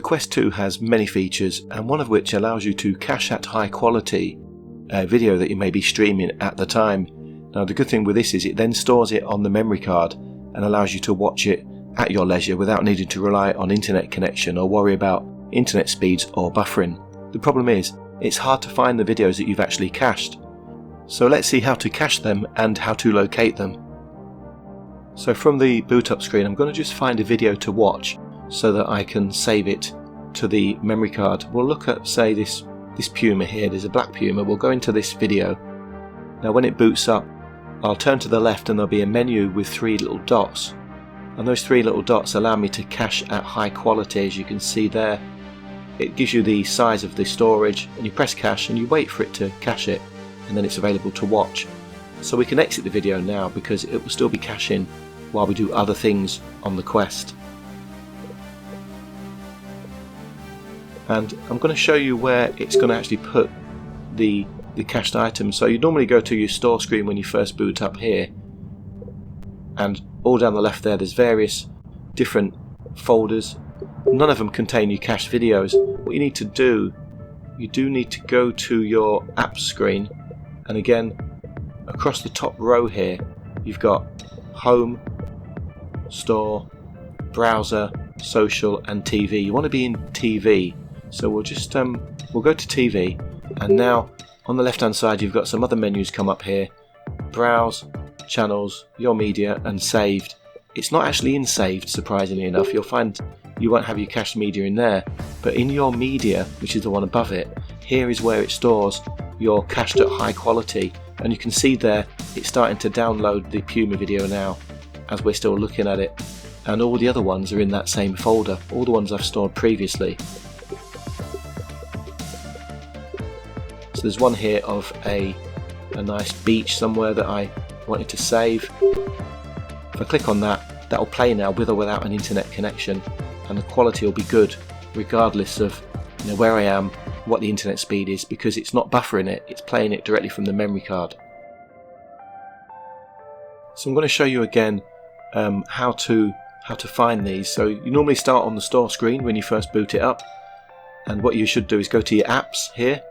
Quest 2 has many features, and one of which allows you to cache at high quality video that you may be streaming at the time. Now the good thing with this is it then stores it on the memory card and allows you to watch it at your leisure without needing to rely on internet connection or worry about internet speeds or buffering. The problem is, it's hard to find the videos that you've actually cached. So let's see how to cache them and how to locate them. So from the boot up screen, I'm going to just find a video to watch so that I can save it to the memory card. We'll look at, say, this puma here. There's a black puma. We'll go into this video. Now when it boots up, I'll turn to the left and there'll be a menu with 3 little dots. And those 3 little dots allow me to cache at high quality, as you can see there. It gives you the size of the storage, and you press cache and you wait for it to cache it, and then it's available to watch. So we can exit the video now because it will still be caching while we do other things on the Quest. And I'm going to show you where it's going to actually put the cached items. So you normally go to your store screen when you first boot up here, and all down the left there's various different folders. None of them contain your cached videos. What you need to do, you do need to go to your apps screen, and again across the top row here you've got home, store, browser, social and TV. You want to be in TV, so we'll just we'll go to TV, and now on the left hand side you've got some other menus come up here: browse, channels, your media and saved. It's not actually in saved, surprisingly enough. You'll find you won't have your cached media in there, but in your media, which is the one above it, here is where it stores your cached at high quality, and you can see there it's starting to download the Puma video now as we're still looking at it, and all the other ones are in that same folder, all the ones I've stored previously. So there's one here of a nice beach somewhere that I wanted to save. If I click on that, that will play now with or without an internet connection, and the quality will be good regardless of where I am, what the internet speed is, because it's not buffering it, it's playing it directly from the memory card. So I'm going to show you again how to find these. So you normally start on the store screen when you first boot it up, and what you should do is go to your apps here,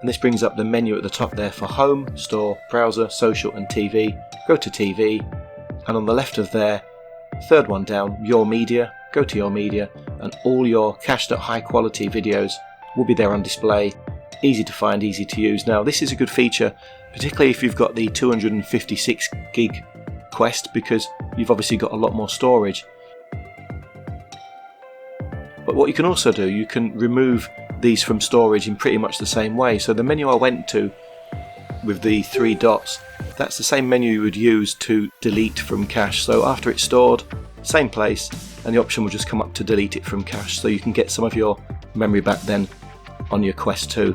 and this brings up the menu at the top there for home, store, browser, social and TV. Go to TV, and on the left of there, third one down, your media. Go to your media, and all your cached at high quality videos will be there on display. Easy to find, easy to use. Now this is a good feature, particularly if you've got the 256 gig Quest, because you've obviously got a lot more storage. But what you can also do, you can remove these from storage in pretty much the same way. So the menu I went to with the 3 dots, that's the same menu you would use to delete from cache. So after it's stored, same place, and the option will just come up to delete it from cache, so you can get some of your memory back then on your Quest 2.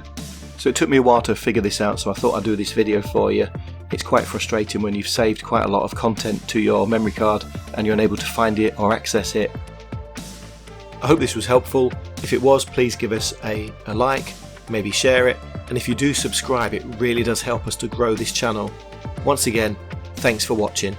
So it took me a while to figure this out, so I thought I'd do this video for you. It's quite frustrating when you've saved quite a lot of content to your memory card and you're unable to find it or access it. I hope this was helpful. If it was, please give us a like, maybe share it, and if you do subscribe, it really does help us to grow this channel. Once again, thanks for watching.